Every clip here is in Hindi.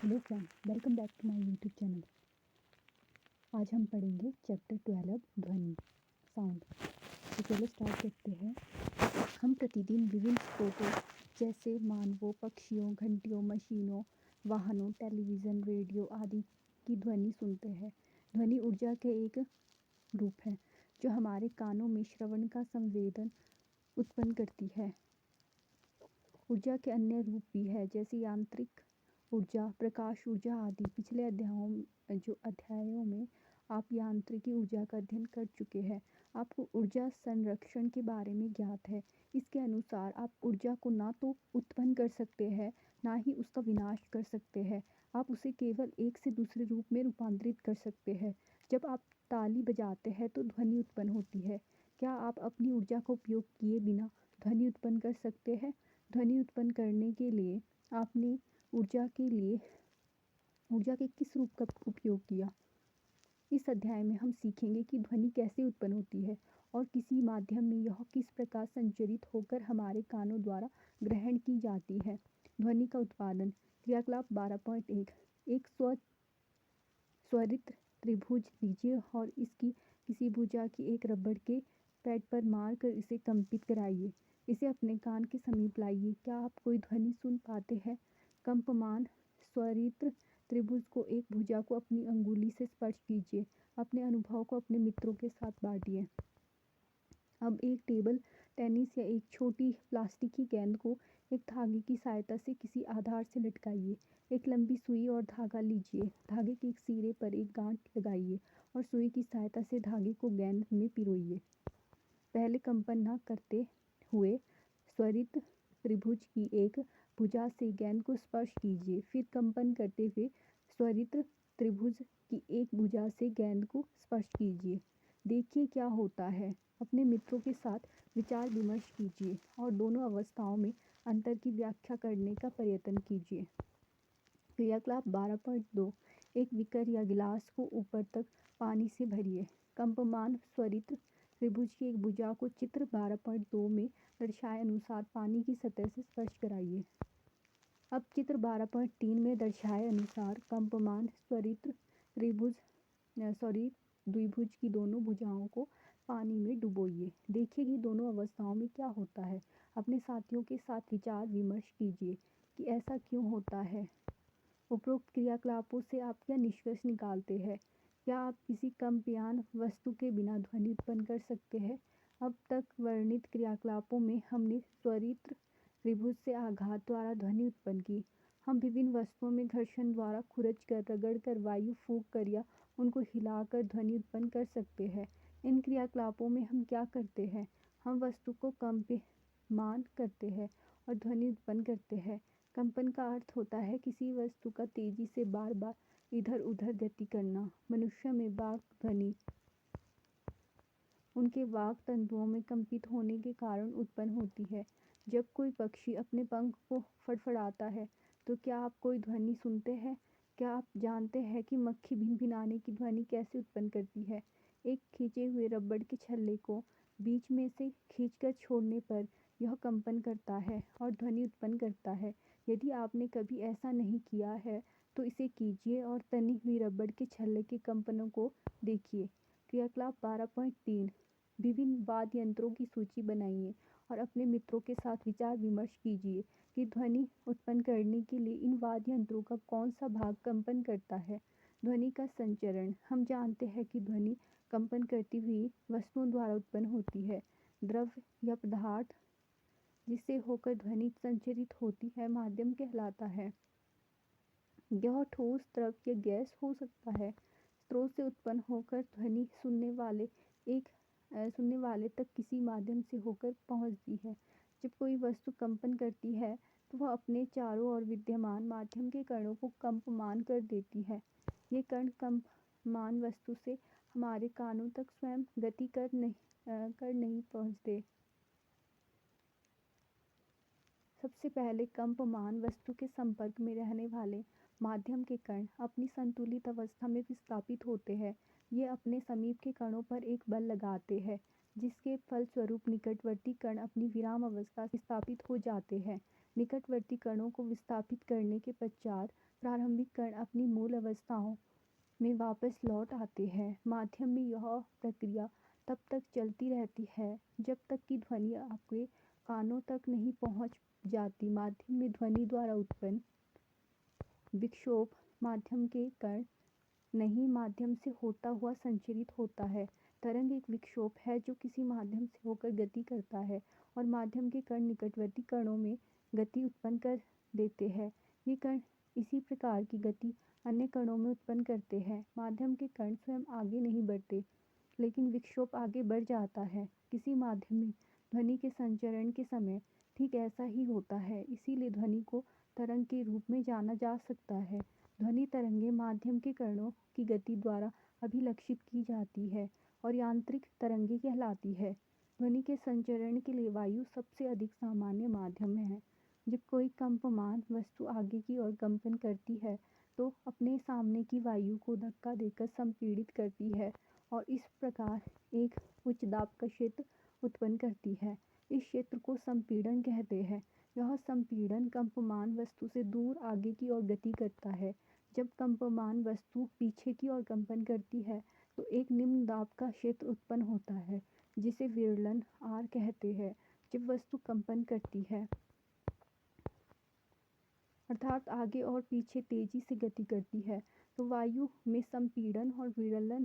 Hello friend, welcome back to my YouTube channel. आज हम पढ़ेंगे चैप्टर 12 ध्वनि साउंड। तो चलो स्टार्ट करते हैं। हम प्रतिदिन विभिन्न स्रोतों जैसे मानवों, पक्षियों, घंटियों, मशीनों, वाहनों, टेलीविज़न, रेडियो आदि की ध्वनि सुनते हैं। ध्वनि ऊर्जा के एक रूप है जो हमारे कानों में श्रवण का संवेदन उत्पन्न करती है। ऊर्जा के अन्य रूप भी है जैसे यांत्रिक ऊर्जा, प्रकाश ऊर्जा आदि। पिछले अध्यायों में आप यांत्रिकी ऊर्जा का अध्ययन कर चुके हैं। आपको ऊर्जा संरक्षण के बारे में ज्ञात है। इसके अनुसार आप ऊर्जा को ना तो उत्पन्न कर सकते हैं ना ही उसका विनाश कर सकते हैं। आप उसे केवल एक से दूसरे रूप में रूपांतरित कर सकते हैं। जब आप ताली बजाते हैं तो ध्वनि उत्पन्न होती है। क्या आप अपनी ऊर्जा का उपयोग किए बिना ध्वनि उत्पन्न कर सकते हैं? ध्वनि उत्पन्न करने के लिए आपने ऊर्जा के किस रूप का उपयोग किया? इस अध्याय में हम सीखेंगे कि ध्वनि कैसे उत्पन्न होती है और किसी माध्यम में यह किस प्रकार संचरित होकर हमारे कानों द्वारा ग्रहण की जाती है। ध्वनि का उत्पादन। क्रियाकलाप 12.1 एक स्वरित त्रिभुज लीजिए और इसकी किसी भुजा की एक रबड़ के पैड पर मार कर इसे कंपित कराइए। इसे अपने कान के समीप लाइए। क्या आप कोई ध्वनि सुन पाते हैं? कंपमान स्वरित त्रिभुज को एक भुजा को अपनी अंगुली से स्पर्श कीजिए। अपने अनुभव को अपने मित्रों के साथ बांटिए। अब एक टेबल टेनिस या एक छोटी प्लास्टिक की गेंद को एक धागे की सहायता से किसी आधार से लटकाइए। एक लंबी सुई और धागा लीजिए। धागे के एक सिरे पर एक गांठ लगाइए और सुई की सहायता से धागे को गेंद में पिरोइए। पहले कंपन न करते हुए स्वरित त्रिभुज की एक भुजा से गेंद को स्पर्श कीजिए। फिर कंपन करते हुए स्वरित त्रिभुज की एक भुजा से गेंद को स्पर्श कीजिए। देखिए क्या होता है। अपने मित्रों के साथ विचार विमर्श कीजिए और दोनों अवस्थाओं में अंतर की व्याख्या करने का प्रयत्न कीजिए। क्रियाकलाप 12.2 एक बीकर या गिलास को ऊपर तक पानी से भरिए। कंपमान स्वरित त्रिभुज की एक भुजा को चित्र 12.2 में दर्शाए अनुसार पानी की सतह से स्पर्श कराइए। अब चित्र 12.3 में दर्शाए अनुसार कंपमान स्वरित द्विभुज की दोनों भुजाओं को पानी में डुबोइए। देखिए कि दोनों अवस्थाओं में क्या होता है। अपने साथियों के साथ विचार विमर्श कीजिए कि ऐसा क्यों होता है। उपरोक्त क्रियाकलापों से आप क्या निष्कर्ष निकालते हैं? क्या आप किसी कंपमान वस्तु के बिना ध्वनि उत्पन्न कर सकते हैं? अब तक वर्णित क्रियाकलापों में हमने स्वरित त्रिभुज से आघात द्वारा ध्वनि उत्पन्न की। हम विभिन्न वस्तुओं में घर्षण द्वारा खुरच कर, रगड़ कर, वायु फूंक कर या उनको हिलाकर ध्वनि उत्पन्न कर सकते हैं। इन क्रियाकलापों में हम क्या करते हैं? हम वस्तु को कंपमान करते हैं और ध्वनि उत्पन्न करते हैं। कंपन का अर्थ होता है किसी वस्तु का तेजी से बार बार इधर उधर गति करना। मनुष्य में वाक् ध्वनि उनके वाक् तंतुओं में कंपित होने के कारण उत्पन्न होती है। जब कोई पक्षी अपने पंख को फड़फड़ाता है तो क्या आप कोई ध्वनि सुनते हैं? क्या आप जानते हैं कि मक्खी भिनभिनाने की ध्वनि कैसे उत्पन्न करती है? एक खींचे हुए रबड़ के छल्ले को बीच में से खींचकर छोड़ने पर यह कंपन करता है और ध्वनि उत्पन्न करता है। यदि आपने कभी ऐसा नहीं किया है तो इसे कीजिए और तनी हुई रबड़ के छल्ले के कंपनों को देखिए। क्रियाकलाप 12.3 विभिन्न वाद्य यंत्रों की सूची बनाइए और अपने मित्रों के साथ विचार विमर्श कीजिए कि ध्वनि उत्पन्न करने के लिए इन वाद्य यंत्रों का कौन सा भाग कंपन करता है। ध्वनि का संचरण। हम जानते हैं कि ध्वनि कंपन करती हुई वस्तुओं द्वारा उत्पन्न होती है। द्रव्य या पदार्थ जिससे होकर ध्वनि संचरित होती है माध्यम कहलाता है। यह ठोस, द्रव या गैस हो सकता है। स्रोत से उत्पन्न होकर ध्वनि सुनने वाले तक किसी माध्यम से होकर पहुंचती है। जब कोई वस्तु कंपन करती है तो वह अपने चारों ओर विद्यमान माध्यम के कणों को कंपमान कर देती है। ये कण कंपमान वस्तु से हमारे कानों तक स्वयं गति कर नहीं पहुंचते। सबसे पहले कंपमान वस्तु के संपर्क में रहने वाले माध्यम के कण अपनी संतुलित अवस्था में विस्थापित होते हैं। ये अपने समीप के कणों पर एक बल लगाते हैं जिसके फलस्वरूप निकटवर्ती कण अपनी विराम अवस्था से विस्थापित हो जाते हैं। निकटवर्ती कणों को विस्थापित करने के पश्चात प्रारंभिक कण अपनी मूल अवस्थाओं में वापस लौट आते हैं। माध्यम में यह प्रक्रिया तब तक चलती रहती है जब तक कि ध्वनि आपके कानों तक नहीं पहुंच जाती। माध्यम में ध्वनि द्वारा उत्पन्न विक्षोभ माध्यम के कण नहीं माध्यम से होता हुआ संचरित होता है। तरंग एक विक्षोभ है जो किसी माध्यम से होकर गति करता है और माध्यम के कण निकटवर्ती कणों में गति उत्पन्न कर देते हैं। ये कण इसी प्रकार की गति अन्य कणों में उत्पन्न करते हैं। माध्यम के कण स्वयं आगे नहीं बढ़ते, लेकिन विक्षोभ आगे बढ़ जाता है। किसी माध्यम में ध्वनि के संचरण के समय ठीक ऐसा ही होता है, इसीलिए ध्वनि को तरंग के रूप में जाना जा सकता है। ध्वनि तरंगें माध्यम के कणों की गति द्वारा अभिलक्षित की जाती है और यांत्रिक तरंगें कहलाती है। ध्वनि के संचरण के लिए वायु सबसे अधिक सामान्य माध्यम है। जब कोई कंपमान वस्तु आगे की ओर कंपन करती है तो अपने सामने की वायु को धक्का देकर संपीड़ित करती है और इस प्रकार एक उच्च दाब का क्षेत्र उत्पन्न करती है। इस क्षेत्र को संपीड़न कहते हैं। यह संपीड़न कंपमान वस्तु से दूर आगे की ओर गति करता है। जब कंपमान वस्तु पीछे की ओर कंपन करती है तो एक निम्न दाब का क्षेत्र उत्पन्न होता है जिसे विरलन आर कहते हैं। जब वस्तु कंपन करती है अर्थात आगे और पीछे तेजी से गति करती है तो वायु में संपीड़न और विरलन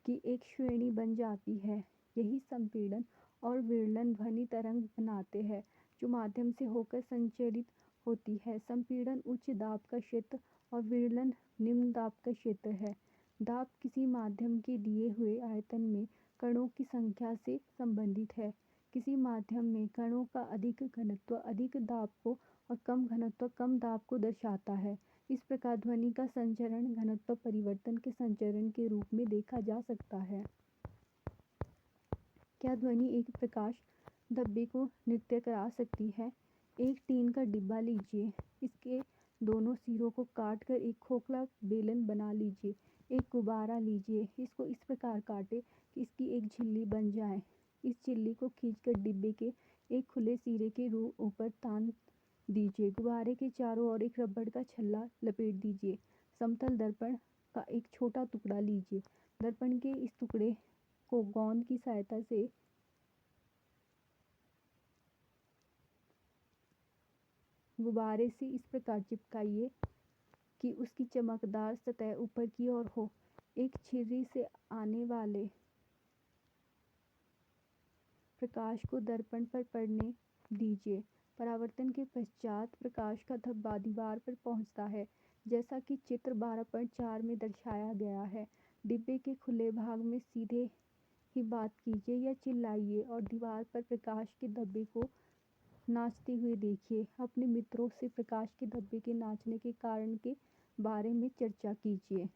की एक श्रेणी बन जाती है। यही संपीड़न और विरलन ध्वनि तरंग बनाते हैं जो माध्यम से होकर संचरित होती है। संपीड़न उच्च दाब का क्षेत्र और विरलन निम्न दाब का क्षेत्र है। दाब किसी माध्यम के दिए हुए आयतन में कणों की संख्या से संबंधित है। किसी माध्यम में कणों का अधिक घनत्व अधिक दाब को और कम घनत्व कम दाब को दर्शाता है। इस प्रकार ध्वनि का संचरण घनत्व परिवर्तन के संचरण के रूप में देखा जा सकता है। क्या ध्वनि एक प्रकाश धब्बे को नृत्य करा सकती है? एक टीन का डिब्बा लीजिए, इसके दोनों सिरों को काटकर एक खोखला बेलन बना लीजिए। एक गुब्बारा लीजिए, इसको इस प्रकार काटें कि इसकी एक झिल्ली बन जाए। इस झिल्ली को खींचकर डिब्बे के एक खुले सिरे के ऊपर तान दीजिए। गुब्बारे के चारों ओर एक रबड़ का छल्ला लपेट दीजिए। समतल दर्पण का एक छोटा टुकड़ा लीजिए। दर्पण के इस टुकड़े को गोंद की सहायता से गुब्बारे से इस प्रकार चिपकाइए कि उसकी चमकदार सतह ऊपर की ओर हो। एक छिर्री से आने वाले प्रकाश को दर्पण पर पड़ने दीजिए। परावर्तन के पश्चात प्रकाश का धब्बा दीवार पर पहुंचता है, जैसा कि चित्र 12.4 में दर्शाया गया है। डिब्बे के खुले भाग में सीधे ही बात कीजिए या चिल्लाइए और दीवार पर प्रकाश के धब्बे को नाचते हुए देखिए। अपने मित्रों से प्रकाश के धब्बे के नाचने के कारण के बारे में चर्चा कीजिए।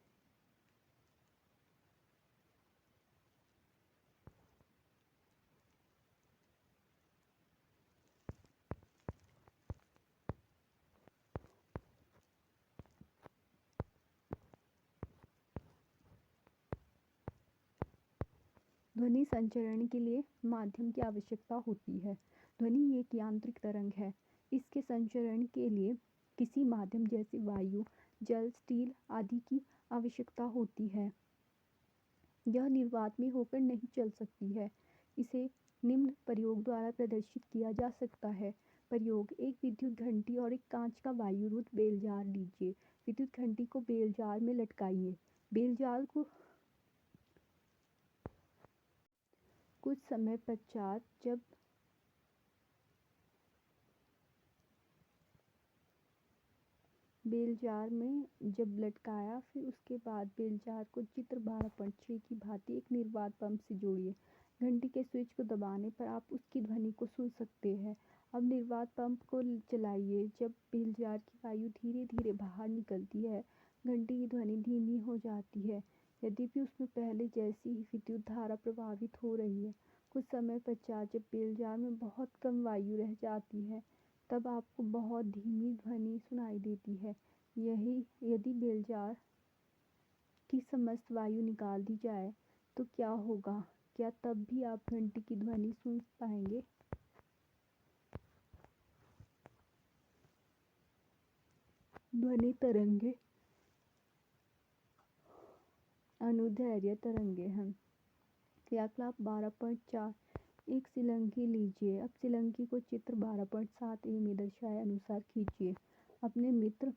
ध्वनि संचरण के लिए माध्यम की आवश्यकता होती है। ध्वनि एक यांत्रिक तरंग है। इसके संचरण के लिए किसी माध्यम जैसे वायु, जल, स्टील आदि की आवश्यकता होती है। यह निर्वात में होकर नहीं चल सकती है। इसे निम्न प्रयोग द्वारा प्रदर्शित किया जा सकता है। प्रयोग: एक विद्युत घंटी और एक कांच का वायुरुद्ध बेलजार लीजिए। विद्युत घंटी को बेलजार में लटकाइए। बेलजार को कुछ समय पश्चात जब बेलजार में लटकाया, फिर उसके बाद बेलजार को चित्र 12.6 की भांति एक निर्वात पंप से जोड़िए। घंटी के स्विच को दबाने पर आप उसकी ध्वनि को सुन सकते हैं। अब निर्वात पंप को चलाइए। जब बेलजार की वायु धीरे धीरे बाहर निकलती है, घंटी की ध्वनि धीमी हो जाती है, यद्यपि उसमें पहले जैसी ही विद्युत धारा प्रवाहित हो रही है। कुछ समय पश्चात जब बेलजार में बहुत कम वायु रह जाती है, तब आपको बहुत धीमी ध्वनि सुनाई देती है। यदि बेलजार की समस्त वायु निकाल दी जाए तो क्या होगा? क्या तब भी आप घंटी की ध्वनि सुन पाएंगे? ध्वनि तरंगे अनुदैर्ध्य तरंगे हैं। क्रियाकलाप 12.4 एक सिलंगी लीजिए। अब सिलंगी को चित्र 12.7 में दर्शाए अनुसार खींचिए। अपने मित्र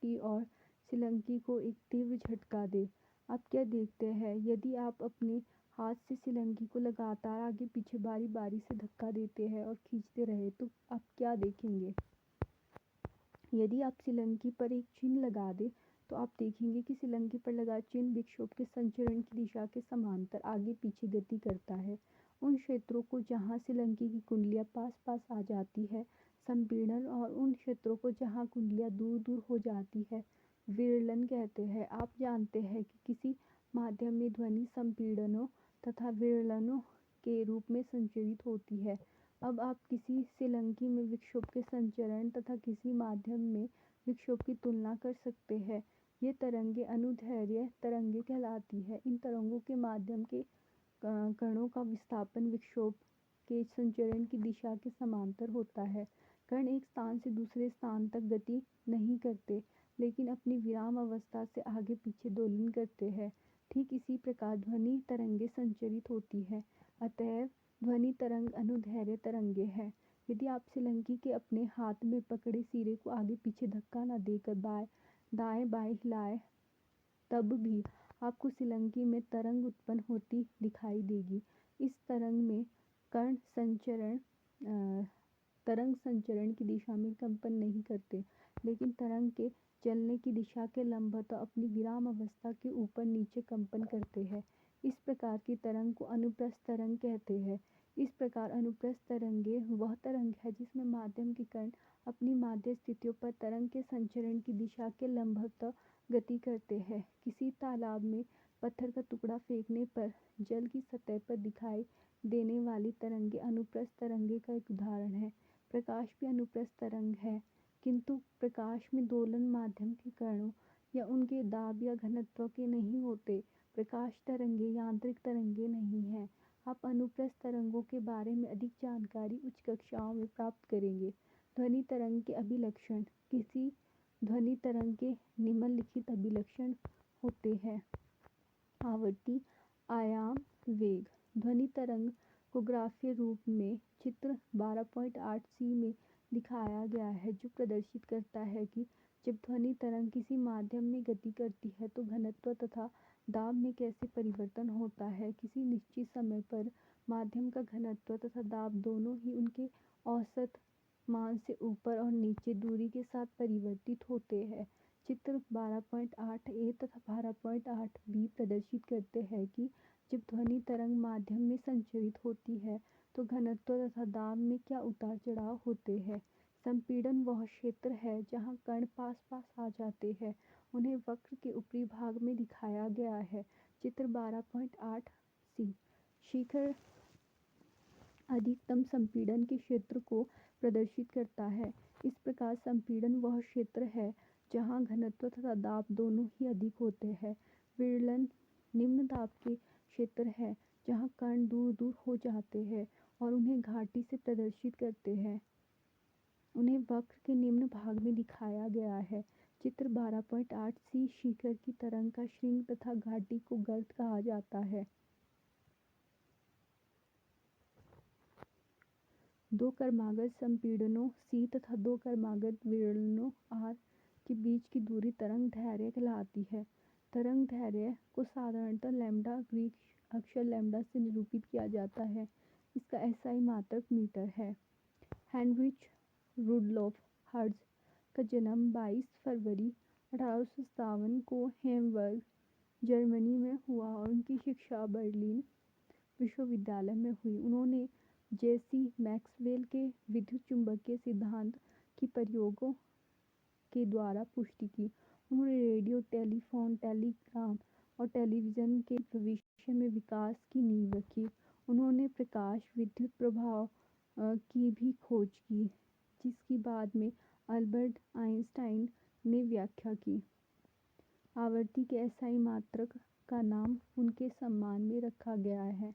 की ओर सिलंगी को एक तीव्र झटका दे। आप क्या देखते हैं? यदि आप अपने हाथ से सिलंगी को लगातार आगे पीछे बारी बारी से धक्का देते हैं और खींचते रहे तो आप क्या देखेंगे? यदि आप सिलंगी पर एक चिन्ह लगा दें तो आप देखेंगे कि सिलंगी पर लगा चिन्ह विक्षोभ के संचरण की दिशा के समांतर आगे पीछे गति करता है। उन क्षेत्रों को जहां सिलंगी की कुंडलियां पास पास आ जाती है संपीड़न और उन क्षेत्रों को जहां कुंडलियां दूर दूर हो जाती है विरलन कहते हैं। आप जानते हैं कि किसी माध्यम में ध्वनि संपीड़नों तथा विरलनों के रूप में संचरित होती है। अब आप किसी सिलंगी में विक्षोभ के संचरण तथा किसी माध्यम में विक्षोभ की तुलना कर सकते हैं। ये तरंगें अनुदैर्ध्य तरंगें कहलाती है। इन तरंगों के माध्यम के कणों का विस्थापन विक्षोभ के संचरण की दिशा के समांतर होता है। कण एक स्थान से दूसरे स्थान तक गति नहीं करते लेकिन अपनी विराम अवस्था से आगे पीछे दोलन करते हैं। ठीक इसी प्रकार ध्वनि तरंगें संचरित होती है। अतएव ध्वनि तरंग अनुदैर्ध्य तरंगे है। यदि आप सिलंगी के अपने हाथ में पकड़े सिरे को आगे पीछे धक्का न देकर दाएं बाएं हिलाएं तब भी आपको सिलंगी में तरंग उत्पन्न होती दिखाई देगी। इस तरंग में कण तरंग संचरण की दिशा में कंपन नहीं करते लेकिन तरंग के चलने की दिशा के लंबवत अपनी विराम अवस्था के ऊपर नीचे कंपन करते हैं। इस प्रकार की तरंग को अनुप्रस्थ तरंग कहते हैं। इस प्रकार अनुप्रस्थ तरंगे वह तरंग है जिसमें माध्यम के कण अपनी माध्य स्थितियों पर तरंग के संचरण की दिशा के लंबवत गति करते हैं। किसी तालाब में पत्थर का टुकड़ा फेंकने पर जल की सतह पर दिखाई देने वाली तरंगे अनुप्रस्थ तरंगे का एक उदाहरण है। प्रकाश भी अनुप्रस्थ तरंग है किंतु प्रकाश में दोलन माध्यम के कणों या उनके दाब या घनत्व के नहीं होते। प्रकाश तरंगे यांत्रिक तरंगे नहीं हैं। आप अनुप्रस्थ तरंगों के बारे में अधिक जानकारी उच्च कक्षाओं में प्राप्त करेंगे। ध्वनि तरंग के अभिलक्षण। किसी ध्वनि तरंग के निम्नलिखित अभिलक्षण होते हैं। आवृत्ति, आयाम, वेग। ध्वनि तरंग को ग्राफीय रूप में चित्र 12.8c में दिखाया गया है जो प्रदर्शित करता है कि जब ध्वनि तरंग किसी माध्यम में गति करती है तो घनत्व तथा दाब में कैसे परिवर्तन होता है। किसी निश्चित समय पर माध्यम का घनत्व तथा दाब दोनों ही उनके औसत मान से ऊपर और नीचे दूरी के साथ परिवर्तित होते हैं। चित्र 12.8a तथा 12.8b प्रदर्शित करते हैं कि जब ध्वनि तरंग माध्यम में संचरित होती है तो घनत्व तथा दाब में क्या उतार चढ़ाव होते हैं। संपीड़न वह क्षेत्र है जहाँ कण पास पास आ जाते हैं। उन्हें वक्र के ऊपरी भाग में दिखाया गया है। चित्र 12.8c। शिखर अधिकतम संपीड़न के क्षेत्र को प्रदर्शित करता है। इस प्रकार संपीड़न वह क्षेत्र है जहाँ घनत्व तथा दाब दोनों ही अधिक होते हैं। विरलन निम्न दाब के क्षेत्र है जहाँ कण दूर दूर हो जाते हैं और उन्हें घाटी से प्रदर्शित करते हैं। उन्हें वक्र के निम्न भाग में दिखाया गया है। चित्र 12.8c। शिखर की तरंग का श्रृंग तथा घाटी को गर्त कहा जाता है। दो क्रमागत संपीड़नों C तथा दो क्रमागत विरलनों R के बीच की दूरी तरंग दैर्ध्य कहलाती है। तरंग दैर्ध्य को साधारणतः लैम्डा ग्रीक अक्षर लैम्डा से निरूपित किया जाता है। इसका SI मात्रक मीटर है। हेनरिच रुडोल्फ हर्ट्ज का जन्म 22 फरवरी 1857 को हैम्बर्ग, जर्मनी में हुआ और उनकी शिक्षा बर्लिन विश्वविद्यालय में हुई। उन्होंने जे.सी. मैक्सवेल के विद्युत चुंबकीय सिद्धांत की प्रयोगों के द्वारा पुष्टि की। उन्होंने रेडियो, टेलीफोन, टेलीग्राफ और टेलीविज़न के भविष्य में विकास की नींव रखी। उन्होंने प्रकाश विद्युत प्रभाव की भी खोज की जिसकी बाद में अल्बर्ट आइंस्टाइन ने व्याख्या की। आवृत्ति के SI मात्रक का नाम उनके सम्मान में रखा गया है।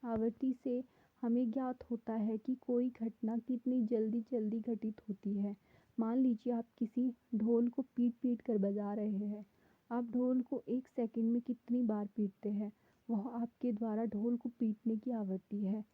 आवृत्ति से हमें ज्ञात होता है कि कोई घटना कितनी जल्दी जल्दी घटित होती है। मान लीजिए आप किसी ढोल को पीट पीट कर बजा रहे हैं। आप ढोल को 1 सेकंड में कितनी बार पीटते हैं, वह आपके द्वारा ढोल को पीटने की आवृत्ति है।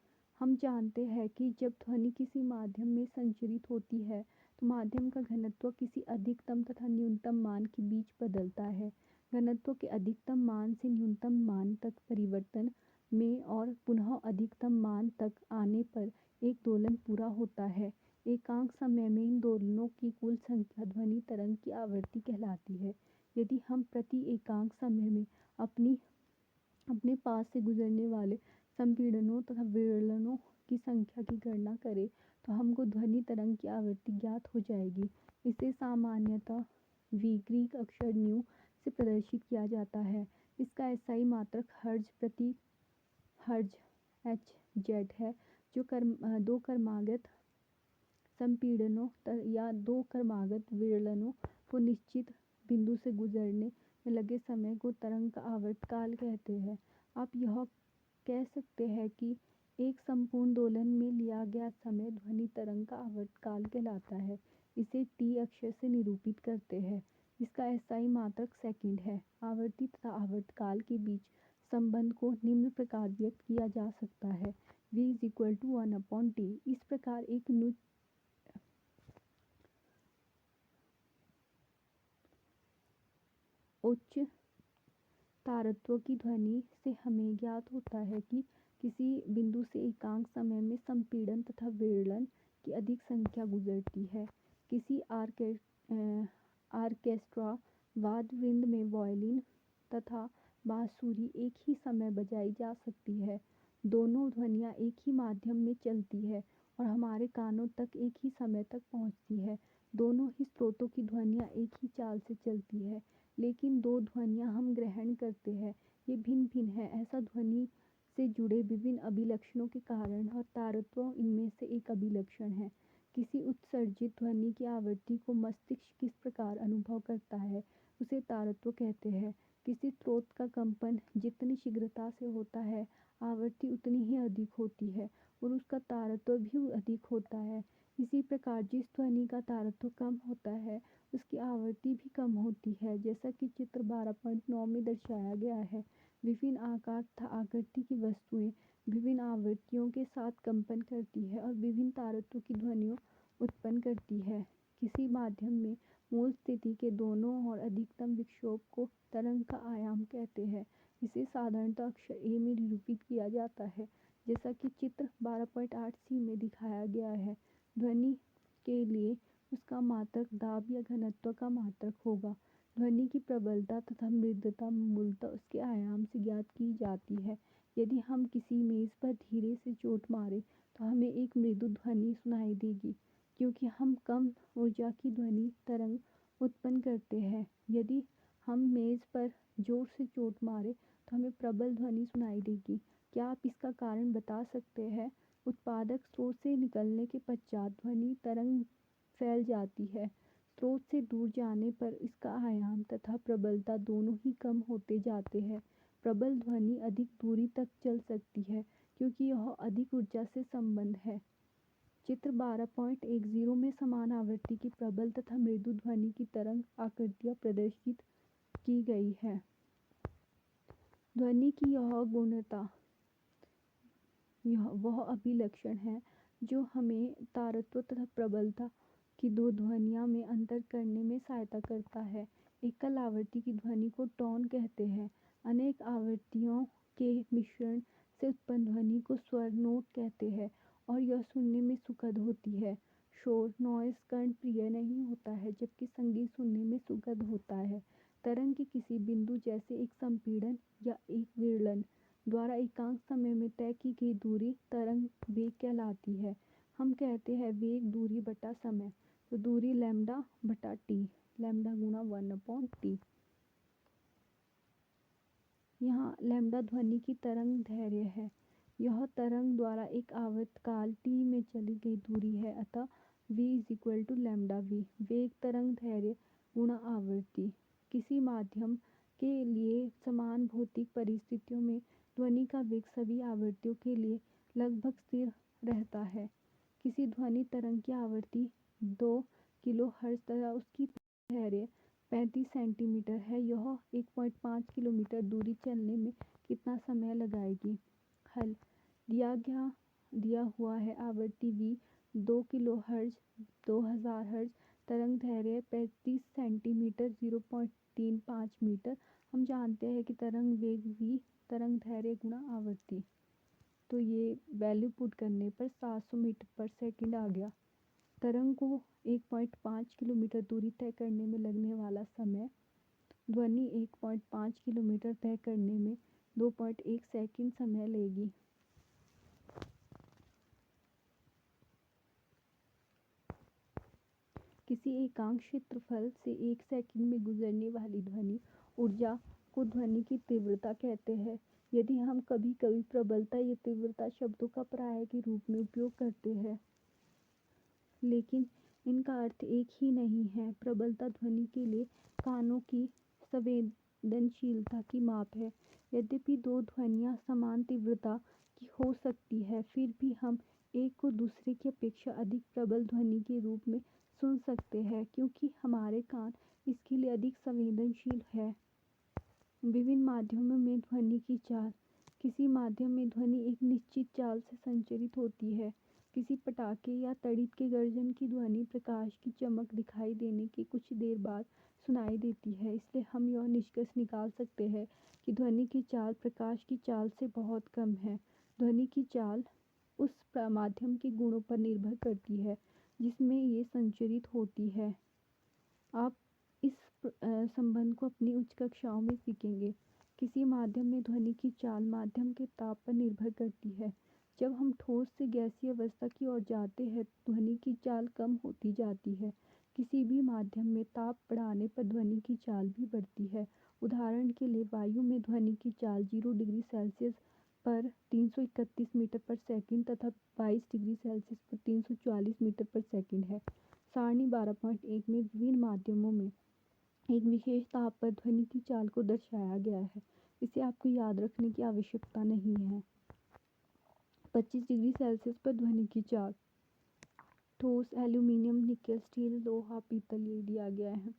हम जानते हैं कि जब ध्वनि किसी माध्यम में संचरित होती है तो माध्यम का घनत्व किसी अधिकतम तथा न्यूनतम मान के बीच बदलता है। घनत्व के अधिकतम मान से न्यूनतम मान तक परिवर्तन में और पुनः अधिकतम मान तक आने पर एक दोलन पूरा होता है। एकांक समय में इन दोलनों की कुल संख्या ध्वनि तरंग की आवृत्ति कहलाती है। यदि हम प्रति एकांक समय में अपने पास से गुजरने वाले संपीड़नों तथा विरलनों की संख्या की गणना करें तो हमको ध्वनि तरंग की आवृत्ति ज्ञात हो जाएगी। इसे सामान्यतः v ग्रीक अक्षर न्यू से प्रदर्शित किया जाता है। इसका एसआई मात्रक हर्ट्ज प्रति हर्ट्ज Hz है, जो दो क्रमागत संपीड़नों या दो क्रमागत विरलनों को निश्चित बिंदु से गुजरने में लगे समय को तरंग का आवर्तकाल कहते हैं। आप यह कह सकते हैं कि एक संपूर्ण दोलन में लिया गया समय ध्वनि तरंग का आवर्तकाल कहलाता है। इसे t अक्षर से निरूपित करते हैं। इसका एसआई मात्रक सेकंड है। आवर्ती तथा आवर्तकाल के बीच संबंध को निम्न प्रकार व्यक्त किया जा सकता है: v = 1/t। इस प्रकार एक उच्च तारत्व की ध्वनि से हमें ज्ञात होता है कि किसी बिंदु से एकांक समय में संपीड़न तथा विरलन की अधिक संख्या गुजरती है। किसी आर्केस्ट्रा वाद्य वृंद में वायलिन तथा बांसुरी एक ही समय बजाई जा सकती है। दोनों ध्वनियाँ एक ही माध्यम में चलती है और हमारे कानों तक एक ही समय तक पहुँचती है। दोनों ही स्रोतों की ध्वनियाँ एक ही चाल से चलती है, लेकिन दो ध्वनियाँ हम ग्रहण करते हैं ये भिन्न भिन्न है। ऐसा ध्वनि से जुड़े विभिन्न अभिलक्षणों के कारण और तारत्व इनमें से एक अभिलक्षण है। किसी उत्सर्जित ध्वनि की आवृत्ति को मस्तिष्क किस प्रकार अनुभव करता है उसे तारत्व कहते हैं। किसी स्रोत का कंपन जितनी शीघ्रता से होता है आवृत्ति उतनी ही अधिक होती है और उसका तारत्व भी अधिक होता है। इसी प्रकार जिस ध्वनि का तारत्व कम होता है उसकी आवृत्ति भी कम होती है, जैसा कि चित्र 12.9 में दर्शाया गया है। विभिन्न आकार तथा आकृति की वस्तुएं विभिन्न आवृत्तियों के साथ कंपन करती है और विभिन्न तारत्व की ध्वनियों उत्पन्न करती है। किसी माध्यम में मूल स्थिति के दोनों और अधिकतम विक्षोभ को तरंग का आयाम कहते हैं। इसे साधारणतः अक्षर ए में निरूपित किया जाता है, जैसा कि चित्र 12.8c में दिखाया गया है। ध्वनि के लिए उसका मात्रक दाब या घनत्व का मात्रक होगा। ध्वनि की प्रबलता तथा मृदुता मूलतः उसके आयाम से ज्ञात की जाती है। यदि हम किसी मेज पर धीरे से चोट मारें तो हमें एक मृदु ध्वनि सुनाई देगी, क्योंकि हम कम ऊर्जा की ध्वनि तरंग उत्पन्न करते हैं। यदि हम मेज पर जोर से चोट मारें तो हमें प्रबल ध्वनि सुनाई देगी। क्या आप इसका कारण बता सकते हैं? उत्पादक स्रोत से निकलने के पश्चात ध्वनि तरंग फैल जाती है। स्रोत से दूर जाने पर इसका आयाम तथा प्रबलता दोनों ही कम होते जाते हैं। प्रबल ध्वनि अधिक दूरी तक चल सकती है क्योंकि यह अधिक ऊर्जा से संबद्ध है। चित्र 12.10 में समान आवृत्ति की प्रबल तथा मृदु ध्वनि की तरंग आकृतियाँ प्रदर्शित की गई है। ध्वनि की यह गुणता वह अभिलक्षण है जो हमें तारत्व तथा प्रबलता की दो ध्वनियों में अंतर करने में सहायता करता है। एकल आवृत्ति की ध्वनि को टोन कहते हैं। अनेक आवृत्तियों के मिश्रण से उत्पन्न ध्वनि को स्वर नोट कहते हैं और यह सुनने में सुखद होती है। शोर नॉइस कर्णप्रिय नहीं होता है, जबकि संगीत सुनने में सुखद होता है। तरंग के किसी बिंदु जैसे एक संपीड़न या एक विरलन द्वारा एकांक समय में तय की गई दूरी तरंग वेग कहलाती है। हम कहते हैं वेग दूरी बटा समय, तो दूरी लैम्डा बटा टी, लैम्डा गुणा 1/t। यहाँ लैम्डा ध्वनि की तरंग दैर्घ्य है। यह तरंग द्वारा एक आवर्तकाल t में चली गई दूरी है, अतः v = λv। वेग तरंग दैर्घ्य गुणा आवृत्ति। किसी माध्यम के लिए समान भौतिक परिस्थितियों में ध्वनि का वेग सभी आवृत्तियों के लिए लगभग स्थिर रहता है। किसी ध्वनि तरंग की आवृत्ति 2 किलोहर्ट्ज़ तथा उसकी धैर्य 35 सेंटीमीटर है। यह 1.5 किलोमीटर दूरी चलने में कितना समय लगाएगी? हल दिया हुआ है आवृत्ति v 2 किलोहर्ट्ज़ 2000 हर्ट्ज़, तरंग दैर्घ्य 35 सेंटीमीटर 0.35 मीटर। हम जानते हैं कि तरंग वेग v तरंग दैर्घ्य गुणा आवृत्ति, तो ये वैल्यू पुट करने पर 700 मीटर पर सेकंड आ गया। तरंग को 1.5 किलोमीटर दूरी तय करने में लगने वाला समय, ध्वनि 1.5 किलोमीटर तय करने में 2.1 सेकंड समय लेगी। किसी एकांक क्षेत्रफल से 1 सेकंड में गुजरने वाली ध्वनि ऊर्जा को ध्वनि की तीव्रता कहते हैं। यदि हम कभी कभी प्रबलता या तीव्रता शब्दों का पर्याय के रूप में उपयोग करते हैं, लेकिन इनका अर्थ एक ही नहीं है। प्रबलता ध्वनि के लिए कानों की संवेदनशीलता की माप है। यद्यपि दो ध्वनियाँ समान तीव्रता की हो सकती है, फिर भी हम एक को दूसरे की अपेक्षा अधिक प्रबल ध्वनि के रूप में सुन सकते हैं, क्योंकि हमारे कान इसके लिए अधिक संवेदनशील है। विभिन्न माध्यमों में ध्वनि की चाल। किसी माध्यम में ध्वनि एक निश्चित चाल से संचरित होती है। किसी पटाखे या तड़ित के गर्जन की ध्वनि प्रकाश की चमक दिखाई देने के कुछ देर बाद सुनाई देती है। इसलिए हम यह निष्कर्ष निकाल सकते हैं कि ध्वनि की चाल प्रकाश की चाल से बहुत कम है। ध्वनि की चाल उस माध्यम के गुणों पर निर्भर करती है जिसमें ये संचरित होती है। आप इस संबंध को अपनी उच्च कक्षाओं में सीखेंगे। किसी माध्यम में ध्वनि की चाल माध्यम के ताप पर निर्भर करती है। जब हम ठोस से गैसीय अवस्था की ओर जाते हैं, ध्वनि की चाल कम होती जाती है। किसी भी माध्यम में ताप बढ़ाने पर ध्वनि की चाल भी बढ़ती है। उदाहरण के लिए, वायु में ध्वनि की चाल 0 डिग्री सेल्सियस पर 331 मीटर पर सेकंड तथा 22 डिग्री सेल्सियस पर 340 मीटर पर सेकंड है। सारणी 12.1 में विभिन्न माध्यमों में एक विशेष ताप पर ध्वनि की चाल को दर्शाया गया है। इसे आपको याद रखने की आवश्यकता नहीं है। 25 डिग्री सेल्सियस पर ध्वनि की चाल। ठोस एल्यूमीनियम, निकेल, स्टील, लोहा, पीतल ये दिया गया है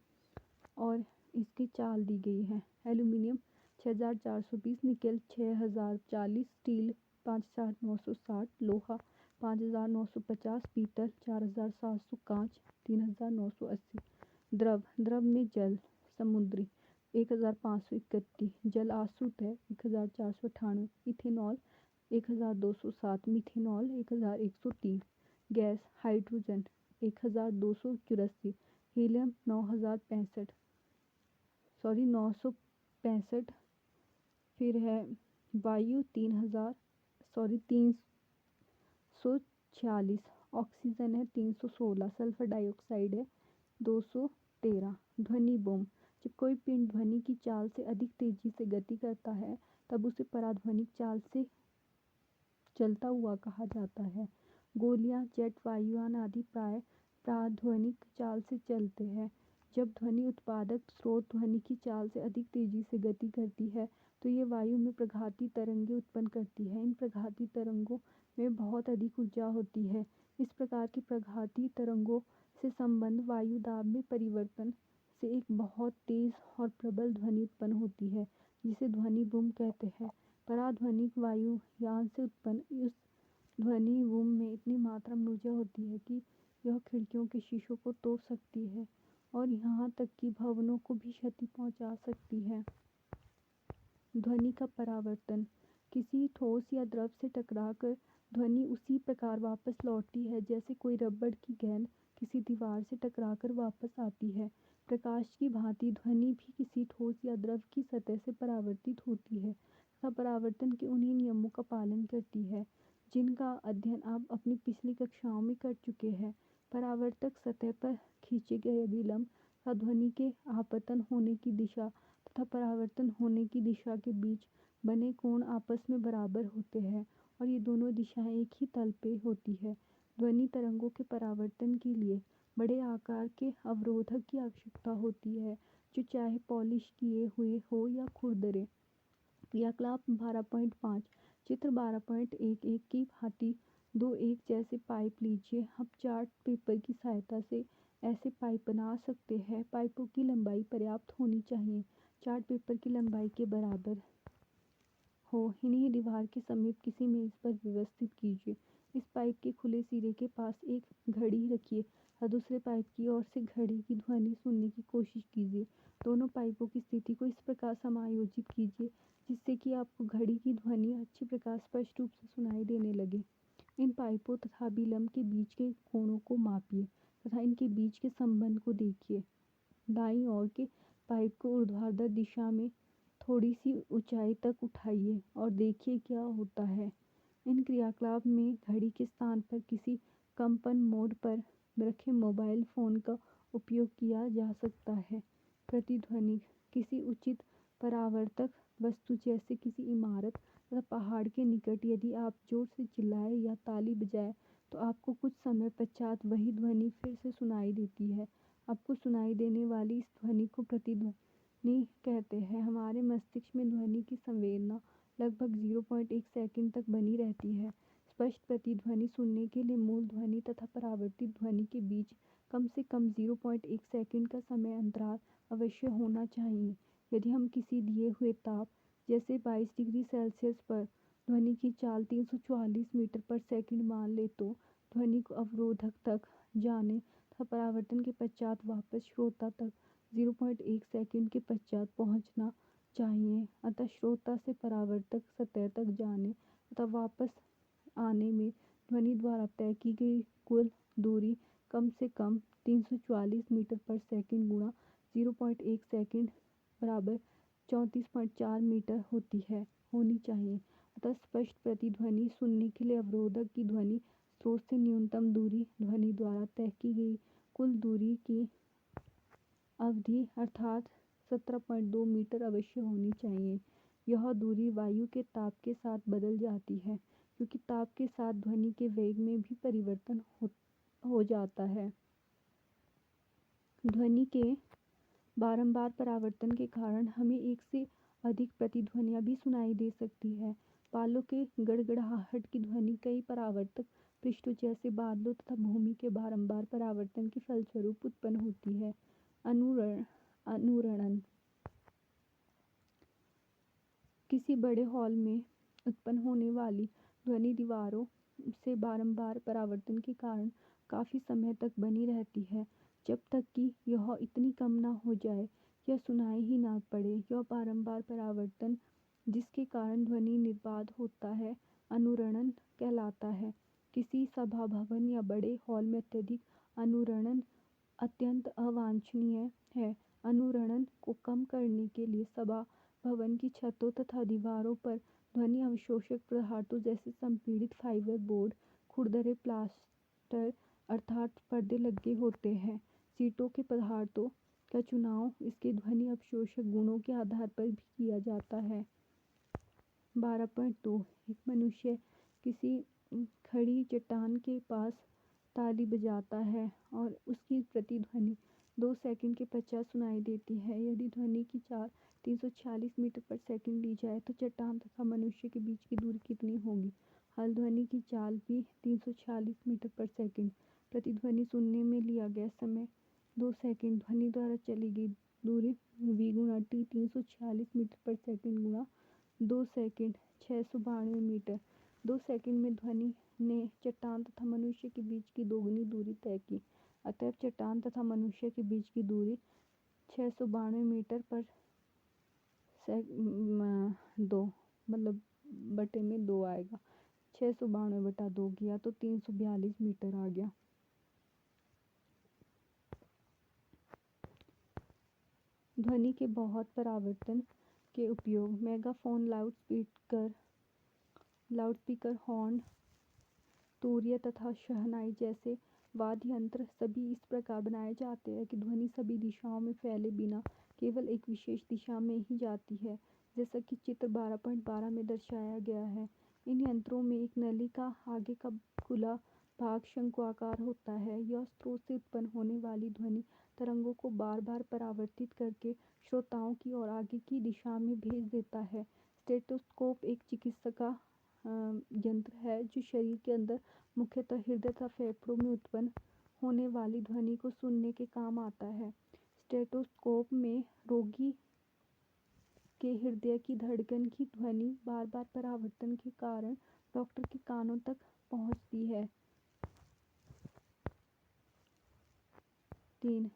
और इसकी चाल दी गई है। एल्यूमीनियम 6420, निकेल 6040, स्टील 5960, लोहा 5950, पीतल 4700, कांच 3980। द्रव में जल समुद्री 1531, जल आसुत है 1498, ethanol 1207, methanol 1103, gas hydrogen 1284, helium 965, फिर है वायु 346, ऑक्सीजन है 316, सल्फर डाइऑक्साइड है 213। ध्वनि बूम। जब कोई पिंड ध्वनि की चाल से अधिक तेजी से गति करता है, तब उसे पराध्वनिक चाल से चलता हुआ कहा जाता है। गोलियां, जेट, वायुयान आदि प्राय पराध्वनिक चाल से चलते हैं। जब ध्वनि उत्पादक स्रोत ध्वनि की चाल से अधिक तेजी से गति करती है, तो ये वायु में प्रघाती तरंगें उत्पन्न करती है। इन प्रघाती तरंगों में बहुत अधिक ऊर्जा होती है। इस प्रकार की प्रघाती तरंगों से संबंध वायु दाब में परिवर्तन से एक बहुत तेज और प्रबल ध्वनि उत्पन्न होती है, जिसे ध्वनि बूम कहते हैं। पराध्वनिक वायुयान से उत्पन्न इस ध्वनि बूम में इतनी मात्रा में ऊर्जा होती है कि यह खिड़कियों के शीशों को तोड़ सकती है और यहाँ तक कि भवनों को भी क्षति पहुँचा सकती है। ध्वनि का परावर्तन। किसी ठोस या द्रव से टकराकर ध्वनि उसी प्रकार वापस लौटती है जैसे कोई रबड़ की गेंद किसी दीवार से टकराकर वापस आती है। प्रकाश की भांति ध्वनि भी किसी ठोस या द्रव की सतह से परावर्तित होती है तथा परावर्तन के उन्हीं नियमों का पालन करती है जिनका अध्ययन आप अपनी पिछली कक्षाओं में कर चुके हैं। परावर्तक सतह पर खींचे गए विलंब तथा ध्वनि के आपतन होने की दिशा तथा परावर्तन होने की दिशा के बीच बने कोण आपस में बराबर होते हैं और ये दोनों दिशाएं एक ही तल पे होती है। ध्वनि तरंगों के परावर्तन के लिए बड़े आकार के अवरोधक की आवश्यकता होती है, जो चाहे पॉलिश किए हुए हो या खुरदरे। क्रियाकलाप 12.5। चित्र 12.11 की भांति दो एक जैसे पाइप लीजिए। हम चार्ट पेपर की सहायता से ऐसे पाइप बना सकते हैं। पाइपों की लंबाई पर्याप्त होनी चाहिए, चार्ट पेपर की लंबाई के बराबर हो। इन्हें दीवार के समीप किसी मेज पर व्यवस्थित कीजिए। इस पाइप के खुले सिरे के पास एक घड़ी रखिए और दूसरे पाइप की ओर से घड़ी की ध्वनि सुनने की कोशिश कीजिए। दोनों पाइपों की स्थिति को इस प्रकार समायोजित कीजिए जिससे कि आपको घड़ी की ध्वनि अच्छी प्रकार स्पष्ट रूप से सुनाई देने लगे। इन पाइपों तथा बिलम के बीच के कोणों को मापिए तथा इनके बीच के संबंध को देखिए। दाईं ओर के पाइप को ऊर्ध्वाधर दिशा में थोड़ी सी ऊंचाई तक उठाइए और देखिए क्या होता है। इन क्रियाकलाप में घड़ी के स्थान पर किसी कंपन मोड पर रखे मोबाइल फ़ोन का उपयोग किया जा सकता है। प्रतिध्वनि किसी उचित परावर्तक वस्तु जैसे किसी इमारत तथा पहाड़ के निकट यदि आप जोर से चिल्लाए या ताली बजाए तो आपको कुछ समय पश्चात वही ध्वनि फिर से सुनाई देती है। आपको सुनाई देने वाली इस ध्वनि को प्रतिध्वनि कहते हैं। हमारे मस्तिष्क में ध्वनि की संवेदना लगभग 0.1 सेकंड तक बनी रहती है। स्पष्ट प्रतिध्वनि सुनने के लिए मूल ध्वनि तथा परावर्तित ध्वनि के बीच कम से कम 0.1 सेकंड का समय अंतराल अवश्य होना चाहिए। यदि हम किसी दिए हुए ताप जैसे 22 डिग्री सेल्सियस पर ध्वनि की चाल 344 मीटर पर सेकंड मान ले तो ध्वनि को अवरोधक तक जाने तथा परावर्तन के पश्चात वापस श्रोता तक 0.1 सेकंड के पश्चात पहुंचना चाहिए। अतः श्रोता से परावर्तक सतह तक जाने तथा वापस आने में ध्वनि द्वारा तय की गई कुल दूरी कम से कम 344 मीटर पर सेकंड गुणा 0.1 सेकंड बराबर 34.4 मीटर होनी चाहिए। अतः स्पष्ट प्रतिध्वनि सुनने के लिए अवरोधक की ध्वनि स्रोत से न्यूनतम दूरी ध्वनि द्वारा तय की गई कुल दूरी की अवधि अर्थात 17.2 मीटर अवश्य होनी चाहिए। यह दूरी वायु के ताप के साथ बदल जाती है क्योंकि ताप के साथ ध्वनि के वेग में भी परिवर्तन हो जाता है। ध्वनि के बारंबार परावर्तन के कारण हमें एक से अधिक प्रतिध्वनियां भी सुनाई दे सकती है। बालों के गड़गड़ाहट की ध्वनि कई परावर्तक पृष्ठों जैसे बादलों तथा भूमि के बारंबार परावर्तन के फलस्वरूप उत्पन्न होती है। अनुरणन किसी बड़े हॉल में उत्पन्न होने वाली ध्वनि दीवारों से बारंबार परावर्तन के कारण काफ़ी समय तक बनी रहती है जब तक कि यह इतनी कम ना हो जाए या सुनाई ही ना पड़े। यह बारंबार परावर्तन जिसके कारण ध्वनि निर्बाध होता है अनुरणन कहलाता है। किसी सभा भवन या बड़े हॉल में अत्यधिक अनुरणन अत्यंत अवांछनीय है। अनुरणन को कम करने के लिए सभा भवन की छतों तथा दीवारों पर ध्वनि अवशोषक पदार्थों जैसे संपीड़ित फाइबर बोर्ड, खुरदरे प्लास्टर अर्थात पर्दे लगे होते हैं। सीटों के पदार्थों का चुनाव इसके ध्वनि अवशोषक गुणों के आधार पर भी किया जाता है। 12.2 एक मनुष्य किसी खड़ी चट्टान के पास ताली बजाता है और उसकी प्रतिध्वनि 2 सेकंड के पश्चात सुनाई देती है। यदि ध्वनि की चाल 346 मीटर पर सेकंड ली जाए तो चट्टान तथा मनुष्य के बीच की दूरी कितनी होगी? हल ध्वनि की चाल भी 346 मीटर पर सेकंड। प्रतिध्वनि सुनने में लिया गया समय 2 सेकंड। ध्वनि द्वारा चली गई दूरी v गुणा t 346 मीटर पर सेकंड गुणा 2 सेकंड 692 मीटर। 2 सेकंड में ध्वनि ने चट्टान तथा मनुष्य के बीच की दोगुनी दूरी तय की। अतः चट्टान तथा मनुष्य के बीच की दूरी 692 मीटर पर 2 मतलब बटे में 2 आएगा। 692 बटा 2 किया तो 342 मीटर आ गया। ध्वनि के बहुत परावर्तन के उपयोग मेगाफोन, लाउडस्पीकर, हॉर्न, तूर्य तथा शहनाई जैसे वाद्य यंत्र सभी इस प्रकार बनाए जाते हैं कि ध्वनि सभी दिशाओं में फैले बिना केवल एक विशेष दिशा में ही जाती है, जैसा कि चित्र 12.12 में दर्शाया गया है। इन यंत्रों में एक नली का आगे का खुला भाग शंक्वाकार होता है। यह स्रोत से उत्पन्न होने वाली ध्वनि तरंगों को बार बार परावर्तित करके श्रोताओं की ओर आगे की दिशा में भेज देता है। स्टेथोस्कोप एक चिकित्सा यंत्र है जो शरीर के अंदर मुख्यतः हृदय तथा फेफड़ों में उत्पन्न होने वाली ध्वनि को सुनने के काम आता है। स्टेथोस्कोप में रोगी के हृदय की धड़कन की ध्वनि बार बार परावर्तन के कारण डॉक्टर के कानों तक पहुंचती है। 3.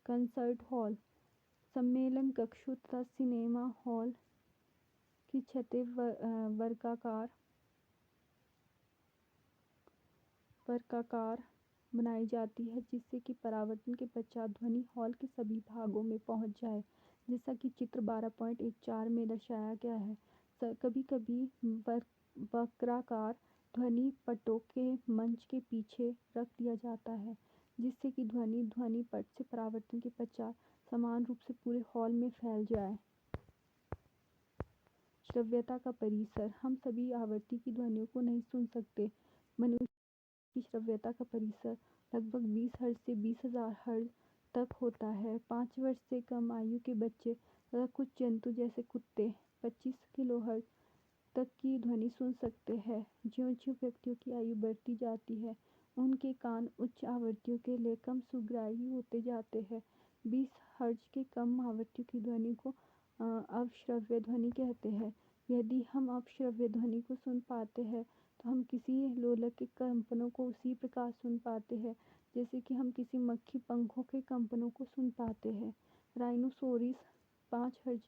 कंसर्ट हॉल, सम्मेलन कक्षों तथा सिनेमा हॉल की छतें वर्गाकार बनाई जाती है जिससे कि परावर्तन के पश्चात ध्वनि हॉल के सभी भागों में पहुंच जाए, जैसा कि चित्र 12.14 में दर्शाया गया है। कभी कभी वक्राकार ध्वनि पटों के मंच के पीछे रख दिया जाता है जिससे कि ध्वनि पट से परावर्तन के पश्चात समान रूप से पूरे हॉल में फैल जाए। श्रव्यता का परिसर, हम सभी आवृत्ति की ध्वनियों को नहीं सुन सकते। मनुष्य की श्रव्यता का परिसर लगभग 20 हर्ट्ज से 20,000 हर्ट्ज तक होता है। 5 वर्ष से कम आयु के बच्चे तथा कुछ जंतु जैसे कुत्ते 25 किलोहर्ट्ज तक की ध्वनि सुन सकते हैं। ज्यों-ज्यों व्यक्तियों की आयु बढ़ती जाती है, उनके कान उच्च आवृत्तियों के लिए कम सुग्राही होते जाते हैं। 20 हर्ट्ज के कम आवृत्तियों की ध्वनि को अवश्रव्य ध्वनि कहते हैं। यदि हम अवश्रव्य ध्वनि को सुन पाते हैं तो हम किसी लोलक के कंपनों को उसी प्रकार सुन पाते हैं जैसे कि हम किसी मक्खी पंखों के कंपनों को सुन पाते हैं। राइनोसोरस 5 हर्ट्ज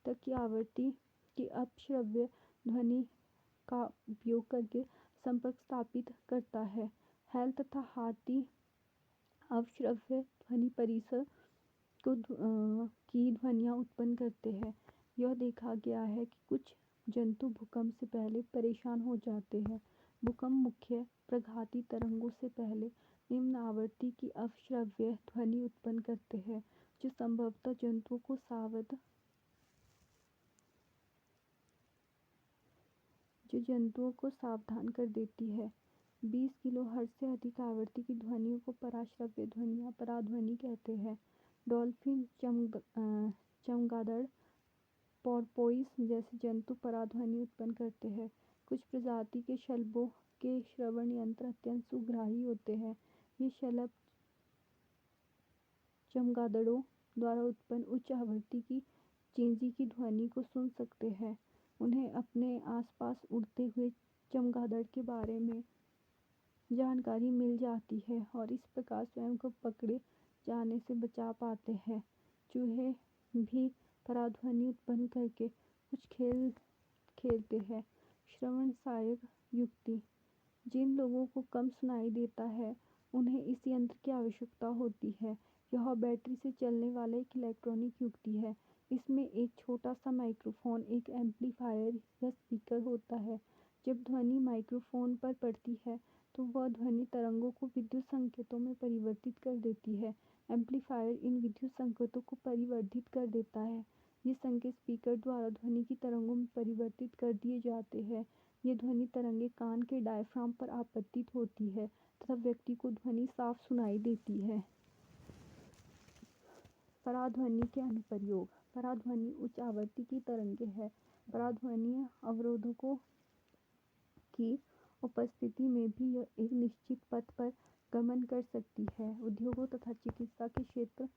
तक की आवृत्ति की अपश्रव्य ध्वनि का उपयोग करके संपर्क स्थापित करता है। हैल तथा हाथी अवश्रव्य ध्वनि परिसर की ध्वनियाँ उत्पन्न करते हैं। यह देखा गया है कि कुछ जंतु भूकंप से पहले परेशान हो जाते हैं। भूकंप मुख्य प्रघाती तरंगों से पहले निम्न आवृत्ति की अवश्रव्य ध्वनि उत्पन्न करते हैं जो संभवतः जंतुओं को सावधान कर देती है। 20 किलोहर्ट्ज से अधिक आवृत्ति की ध्वनियों को पराश्रव्य ध्वनि या पराध्वनि कहते हैं। डॉल्फिन, चमगादड़, पोर्पोइस जैसे जंतु पराध्वनि उत्पन्न करते हैं। कुछ प्रजाति के शलभों के श्रवण यंत्र अत्यंत सुग्राही होते हैं। ये शलभ चमगादड़ों द्वारा उत्पन्न उच्च आवृत्ति की चींजी की ध्वनि को सुन सकते हैं। उन्हें अपने आसपास उड़ते हुए चमगादड़ के बारे में जानकारी मिल जाती है और इस प्रकार स्वयं को पकड़े जाने से बचा पाते हैं। चूहे भी पराध्वनि उत्पन्न करके कुछ खेल खेलते हैं। श्रवण सहायक युक्ति, जिन लोगों को कम सुनाई देता है उन्हें इस यंत्र की आवश्यकता होती है। यह बैटरी से चलने वाला एक इलेक्ट्रॉनिक युक्ति है। इसमें एक छोटा सा माइक्रोफोन, एक एम्पलीफायर या स्पीकर होता है। जब ध्वनि माइक्रोफोन पर पड़ती है तो वह ध्वनि तरंगों को विद्युत संकेतों में परिवर्तित कर देती है। एम्पलीफायर इन विद्युत संकेतों को परिवर्धित कर देता है। ये संकेत स्पीकर द्वारा ध्वनि की तरंगों में परिवर्तित कर दिए जाते हैं। ये ध्वनि तरंगें कान के डायफ्राम पर आपतित होती है तथा व्यक्ति को ध्वनि साफ सुनाई देती है। पराध्वनि के अनुप्रयोग। पराध्वनि उच्च आवृत्ति की तरंगें हैं। पराध्वनि अवरोधकों की उपस्थिति में भी यह एक निश्चित पथ पर गमन कर सकती है। उद्योगों तथा चिकित्सा के क्षेत्र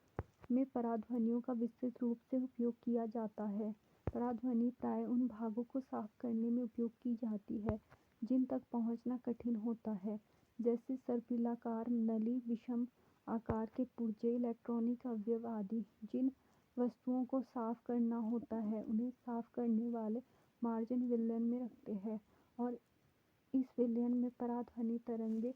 में पराध्वनियों का विस्तृत रूप से उपयोग किया जाता है। पराध्वनि प्राय उन भागों को साफ करने में उपयोग की जाती है जिन तक पहुंचना कठिन होता है, जैसे सर्पिलाकार नली, विषम आकार के पुर्जे, इलेक्ट्रॉनिक अवयव आदि। जिन वस्तुओं को साफ करना होता है उन्हें साफ करने वाले मार्जन विलयन में रखते हैं और इस विलयन में पराध्वनि तरंगें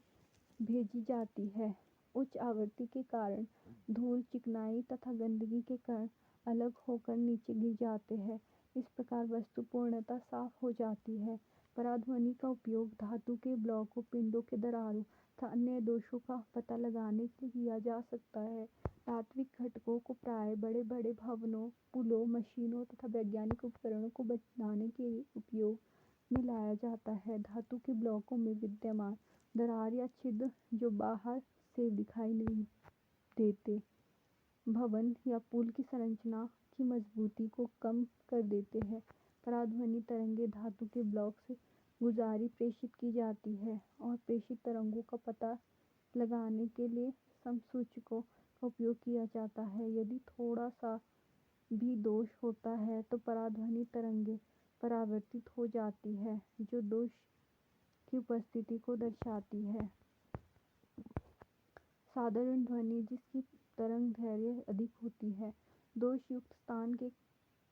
भेजी जाती है। उच्च आवृत्ति के कारण धूल, चिकनाई तथा गंदगी के कण अलग होकर नीचे गिर जाते हैं। इस प्रकार वस्तु पूर्णतः साफ हो जाती है। पराध्वनि का उपयोग धातु के ब्लॉकों, पिंडों के दरारों तथा अन्य दोषों का पता लगाने के लिए किया जा सकता है। धात्विक घटकों को प्राय बड़े बड़े भवनों, पुलों, मशीनों तथा वैज्ञानिक उपकरणों को बनाने के लिए उपयोग में लाया जाता है। धातु के ब्लॉकों में विद्यमान दरार या छिद्र जो बाहर से दिखाई नहीं देते, भवन या पुल की संरचना की मजबूती को कम कर देते हैं। पराध्वनि तरंगें धातु के ब्लॉक से गुजारी प्रेषित की जाती है और प्रेषित तरंगों का पता लगाने के लिए समसूचकों का उपयोग किया जाता है। यदि थोड़ा सा भी दोष होता है तो पराध्वनि तरंगें परावर्तित हो जाती है, जो दोष की उपस्थिति को दर्शाती है। साधारण ध्वनि, जिसकी तरंग दैर्घ्य अधिक होती है, दोषयुक्त स्थान के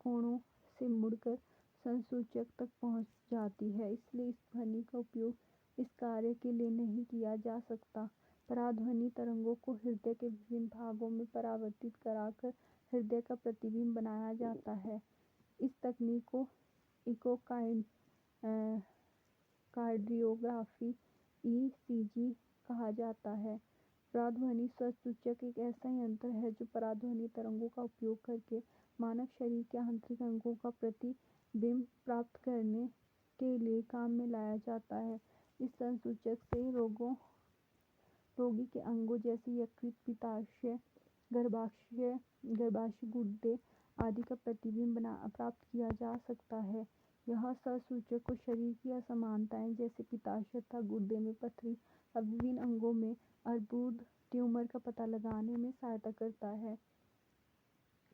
कोणों से मुड़कर संसूचक तक पहुंच जाती है, इसलिए इस ध्वनि का उपयोग इस कार्य के लिए नहीं किया जा सकता। पराध्वनि तरंगों को हृदय के विभिन्न भागों में परावर्तित कराकर हृदय का प्रतिबिंब बनाया जाता है। इस तकनीक को इकोकार्डियोग्राफी (ईसीजी) कहा जाता है। पराध्वनि स्वरसूचक एक ऐसा यंत्र है जो पराध्वनि तरंगों का उपयोग करके मानव शरीर के आंतरिक अंगों का प्रतिबिंब प्राप्त करने के लिए काम में लाया जाता है। इस संसूचक से रोगी के अंगों जैसे यकृत, पित्ताशय, गर्भाशय, गुर्दे आदि का प्रतिबिंब प्राप्त किया जा सकता है। यह संसूचक को शरीर की असमानताएं जैसे पित्ताशय तथा गुर्दे में पथरी और विभिन्न अंगों में अर्बुद, ट्यूमर का पता लगाने में सहायता करता है।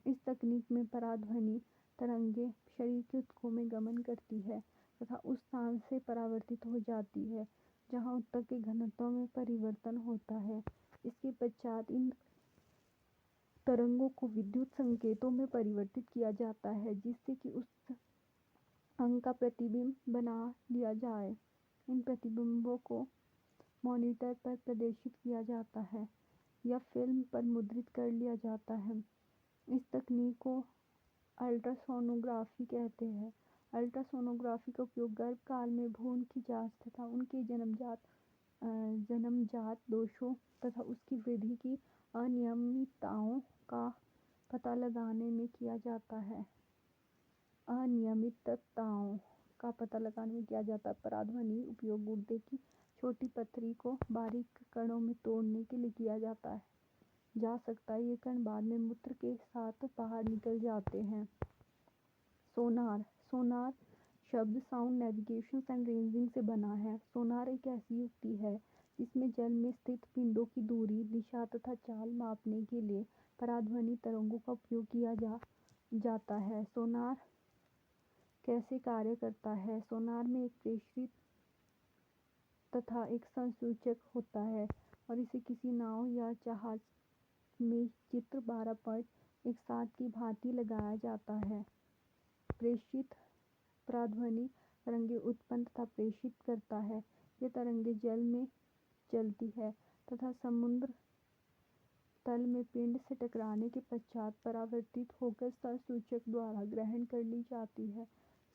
इस तकनीक में पराध्वनि तरंगें शरीर के ऊतकों में गमन करती है तथा उस स्थान से परावर्तित हो जाती है जहां ऊतक के घनत्व में परिवर्तन होता है। इसके पश्चात इन तरंगों को विद्युत संकेतों में परिवर्तित किया जाता है जिससे कि उस अंग का प्रतिबिंब बना लिया जाए। इन प्रतिबिंबों को मॉनिटर पर प्रदर्शित किया जाता है या फिल्म पर मुद्रित कर लिया जाता है। इस तकनीक को अल्ट्रासोनोग्राफी कहते हैं। अल्ट्रासोनोग्राफी का उपयोग गर्भकाल में भ्रूण की जांच तथा उनके जन्मजात दोषों तथा उसकी वृद्धि की अनियमितताओं का पता लगाने में किया जाता है। पराध्वनि उपयोग गुर्दे की छोटी पथरी को बारीक कणों में तोड़ने के लिए किया जा सकता है। ये कण बाद में मूत्र के साथ बाहर निकल जाते हैं। सोनार शब्द साउंड नेविगेशन एंड रेंजिंग से बना है। सोनार एक ऐसी युक्ति है जिसमें जल में स्थित पिंडों की दूरी, दिशा तथा चाल मापने के लिए पराध्वनि तरंगों का उपयोग किया जाता है। सोनार कैसे कार्य करता है? सोनार में एक प्रेषित तथा एक संसूचक होता है और इसे किसी नाव या जहाज में चित्र 12.17 की भांति लगाया जाता है। प्रेषित पराध्वनि तरंगें उत्पन्न तथा प्रेषित करता है। ये तरंगें जल में चलती है तथा समुद्र तल में पिंड से टकराने के पश्चात परावर्तित होकर संसूचक द्वारा ग्रहण कर ली जाती है।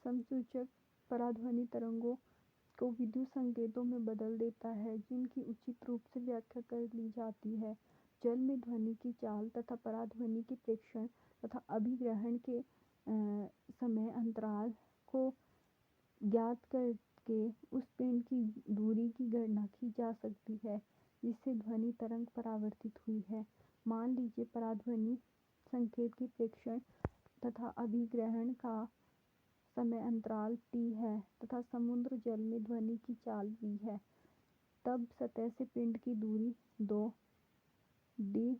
संसूचक पराध्वनि तरंगों को विद्युत संकेतों में बदल देता है जिनकी उचित रूप से व्याख्या कर ली जाती है। जल में ध्वनि की चाल तथा पराध्वनि के प्रेषण तथा अभिग्रहण के समय अंतराल को ज्ञात करके उस पिंड की दूरी की गणना की जा सकती है जिससे ध्वनि तरंग परावर्तित हुई है। मान लीजिए पराध्वनि संकेत की प्रेषण तथा अभिग्रहण का समय अंतराल t है तथा समुद्र जल में ध्वनि की चाल v है। तब सतह से पिंड की दूरी 2d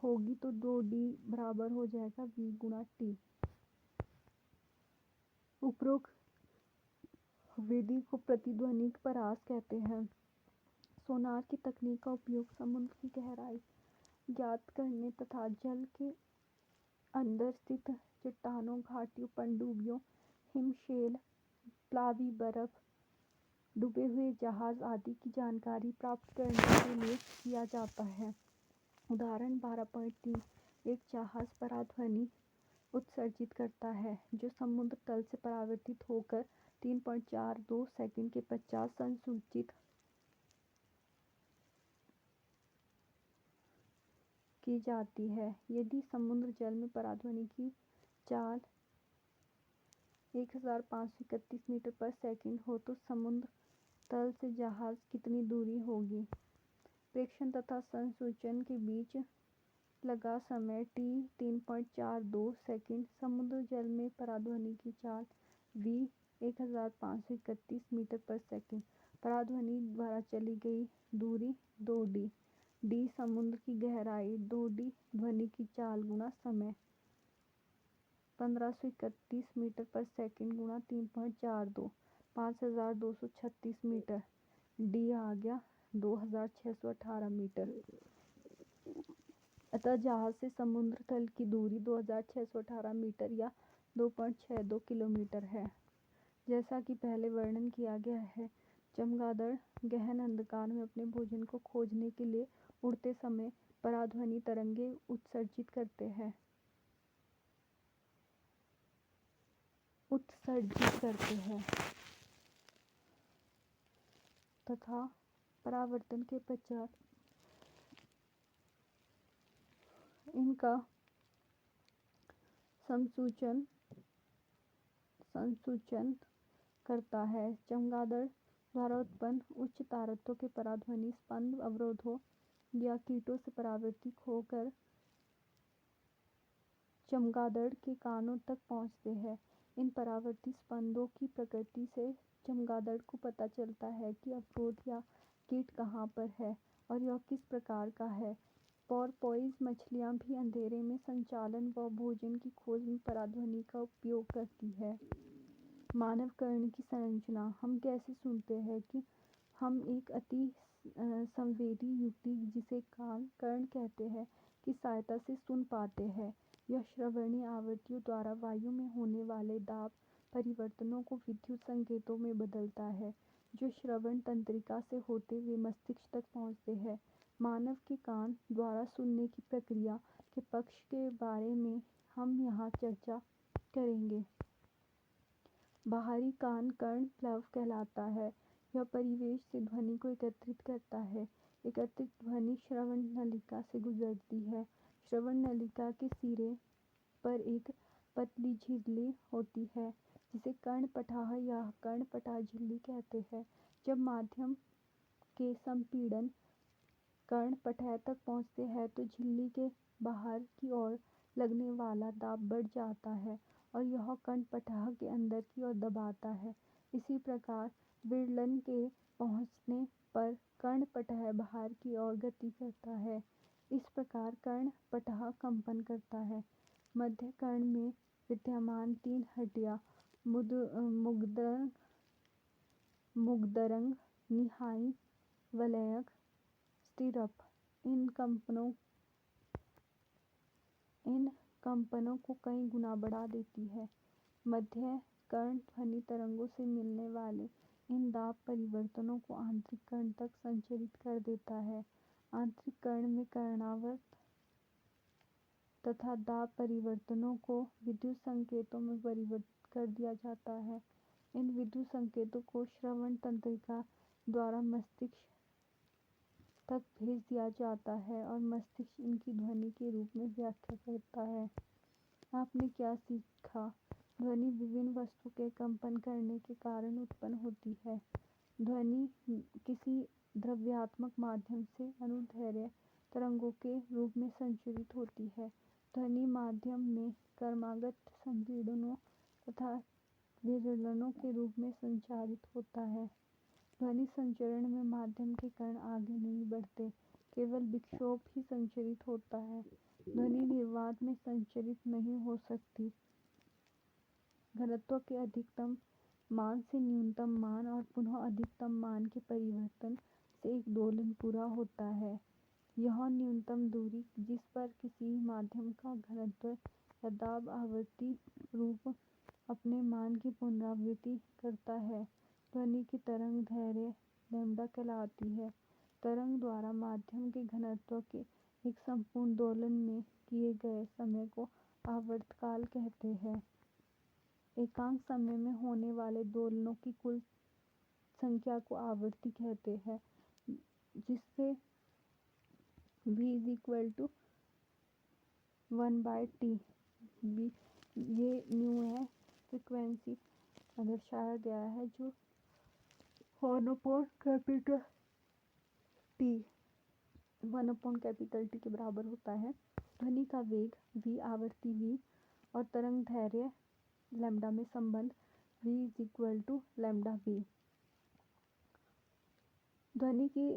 होगी तो 2d बराबर हो जाएगा v गुणा t। उपरोक्त विधि को प्रतिध्वनिक परास कहते हैं। सोनार की तकनीक का उपयोग समुद्र की गहराई ज्ञात करने तथा जल के अंदर स्थित चट्टानों, घाटियों, पनडुब्बियों, हिमशैल, प्लावी बर्फ, डूबे हुए जहाज आदि की जानकारी प्राप्त करने के लिए किया जाता है। उदाहरण 12.3 एक जहाज पराध्वनि उत्सर्जित करता है जो समुद्र तल से परावर्तित होकर 3.42 सेकंड के पश्चात संसूचित की जाती है। यदि समुद्र जल में पराध्वनि की चाल 1531 मीटर पर सेकंड हो तो समुद्र तल से जहाज कितनी दूरी होगी? प्रेषण तथा संसूचन के बीच लगा समय t 3.42 सेकंड। समुद्र जल में पराध्वनि की चाल v 1531 मीटर पर सेकंड। पराध्वनि द्वारा चली गई दूरी 2d। d समुद्र की गहराई 2d ध्वनि की चाल गुना समय 1531 मीटर पर सेकंड गुना 3.42 5236 मीटर। d आ गया 2618 मीटर। अतः जहाज से समुद्र तल की दूरी 2618 मीटर या 2.62 किलोमीटर है। जैसा कि पहले वर्णन किया गया है, चमगादड़ गहन अंधकार में अपने भोजन को खोजने के लिए उड़ते समय पराध्वनि तरंगें उत्सर्जित करते हैं तथा परावर्तन के पश्चात इनका संसूचन करता है। चमगादड़ द्वारा उत्पन्न उच्च तारत्व के पराध्वनि स्पंद अवरोधों या कीटों से परावर्तित होकर चमगादड़ के कानों तक पहुंचते हैं। इन परावर्तित स्पंदों की प्रकृति से चमगादड़ को पता चलता है कि अवरोध या कीट कहाँ पर है और यह किस प्रकार का है। पोरपोइज मछलियाँ भी अंधेरे में संचालन व भोजन की खोज में पराध्वनि का उपयोग करती है। मानव कर्ण की संरचना। हम कैसे सुनते हैं कि हम एक अति संवेदी युक्ति जिसे कर्ण कहते हैं की सहायता से सुन पाते हैं। यह श्रवणीय आवृत्तियों द्वारा वायु में होने वाले दाब परिवर्तनों को विद्युत संकेतों में बदलता है, जो श्रवण तंत्रिका से होते हुए मस्तिष्क तक पहुँचते हैं। मानव के कान द्वारा सुनने की प्रक्रिया के पक्ष के बारे में हम यहाँ चर्चा करेंगे। बाहरी कान कर्ण प्लव कहलाता है। यह परिवेश से ध्वनि को एकत्रित करता है। एकत्रित ध्वनि श्रवण नलिका से गुजरती है। श्रवण नलिका के सिरे पर एक पतली झिल्ली होती है जिसे कर्णपटह या कर्णपटह झिल्ली कहते हैं। जब माध्यम के संपीड़न कर्णपटह तक पहुँचते हैं तो झिल्ली के बाहर की ओर लगने वाला दाब बढ़ जाता है और यह कर्णपटह के अंदर की ओर दबाता है। इसी प्रकार विरलन के पहुँचने पर कर्णपटह बाहर की ओर गति करता है। इस प्रकार कर्णपटह कंपन करता है। मध्य कर्ण में विद्यमान 3 हड्डियाँ मुग्धरंग, निहाई वलयक, स्टिरप इन कंपनों को कई गुना बढ़ा देती है। मध्य कर्ण ध्वनि तरंगों से मिलने वाले इन दाब परिवर्तनों को आंतरिक कर्ण तक संचरित कर देता है। आंतरिक कर्ण में कर्णावर्त तथा दाब परिवर्तनों को विद्युत संकेतों में परिवर्तित कर दिया जाता है। इन विद्युत संकेतों को श्रवण तंत्रिका द्वारा मस्तिष्क तक भेज दिया जाता है और मस्तिष्क इनकी ध्वनि के रूप में व्याख्या करता है। आपने क्या सीखा? ध्वनि विभिन्न वस्तु के कंपन करने के कारण उत्पन्न होती है। ध्वनि किसी द्रव्यात्मक माध्यम से अनुदैर्ध्य तरंगों के रूप में संचरित होती है। ध्वनि माध्यम में क्रमागत संपीड़नों तथा विरलनों के रूप में संचारित होता है। ध्वनि संचरण में माध्यम के कण आगे नहीं बढ़ते, केवल विक्षोभ ही संचरित होता है। ध्वनि निर्वात में संचरित नहीं हो सकती। घनत्व के अधिकतम मान से न्यूनतम मान और पुनः अधिकतम मान के परिवर्तन से एक दोलन पूरा होता है। यह न्यूनतम दूरी जिस पर किसी माध्यम का घनत्व या दाब आवर्ती रूप अपने मान की पुनरावृत्ति करता है, ध्वनि की तरंग दैर्ध्य लैम्ब्डा कहलाती है। तरंग द्वारा माध्यम के घनत्व के एक संपूर्ण दोलन में किए गए समय को आवर्तकाल कहते हैं। एकांक समय में होने वाले दोलनों की कुल संख्या को आवृत्ति कहते हैं, जिससे v = 1/t। ये न्यू है, फ्रीक्वेंसी दर्शाया गया है जो 1/T के बराबर होता है। ध्वनि का वेग v, आवृत्ति v और तरंग दैर्ध्य लैम्ब्डा में संबंध v = λv। ध्वनि की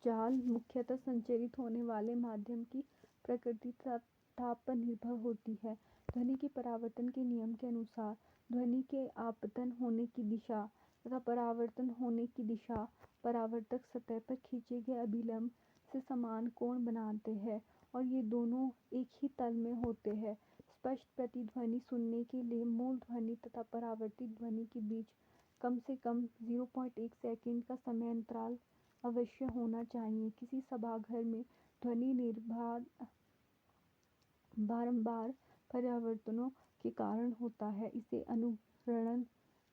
चाल मुख्यतः संचरित होने वाले माध्यम की प्रकृति तथा ताप पर निर्भर होती है। ध्वनि के परावर्तन के नियम के अनुसार ध्वनि के आपतन होने की दिशा तथा परावर्तन होने की दिशा परावर्तक सतह पर खींचे गए अभिलंब से समान कोण बनाते हैं और ये दोनों एक ही तल में होते हैं। स्पष्ट प्रतिध्वनि सुनने के लिए मूल ध्वनि तथा परावर्तित ध्वनि के बीच कम से कम 0.1 सेकंड का समय अंतराल अवश्य होना चाहिए। किसी सभाघर में ध्वनि निर्बाध बारंबार परिवर्तनों के कारण होता है, इसे अनुरणन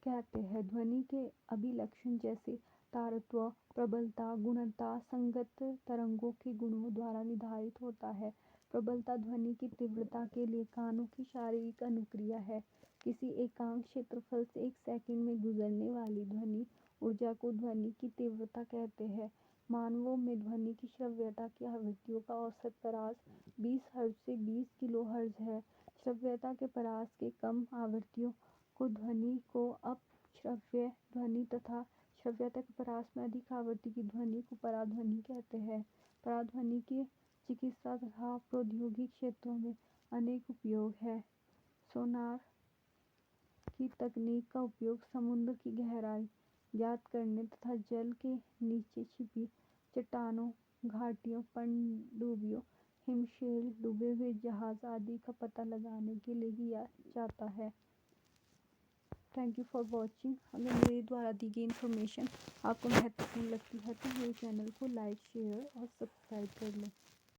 कहते हैं। ध्वनि के अभिलक्षण जैसे तारतम्य, प्रबलता, गुणता संगत तरंगों के गुणों द्वारा निर्धारित होता है। प्रबलता ध्वनि की तीव्रता के लिए कानों की शारीरिक अनुक्रिया है। किसी एकांक क्षेत्रफल से 1 सेकंड में गुजरने वाली ध्वनि ऊर्जा को ध्वनि की तीव्रता कहते हैं। मानवों में ध्वनि की श्रव्यता की आवृत्तियों का औसत परास 20 हर्ट्ज से 20 किलोहर्ट्ज है। श्रव्यता के परास के कम आवृत्तियों को ध्वनि को अपश्रव्य ध्वनि तथा श्रव्यता के परास में अधिक आवृत्ति की ध्वनि को पराध्वनि कहते हैं। पराध्वनि के चिकित्सा तथा प्रौद्योगिक क्षेत्रों में अनेक उपयोग हैं। सोनार की तकनीक का उपयोग समुद्र की गहराई ज्ञात करने तथा जल के नीचे छिपी चट्टानों, घाटियों, पनडुब्बियों, हिमशैल, डूबे हुए जहाज आदि का पता लगाने के लिए किया जाता है। Thank you for watching. अगर मेरे द्वारा दी गई इन्फॉर्मेशन आपको महत्वपूर्ण लगती है तो मेरे चैनल को लाइक, शेयर और सब्सक्राइब कर लें।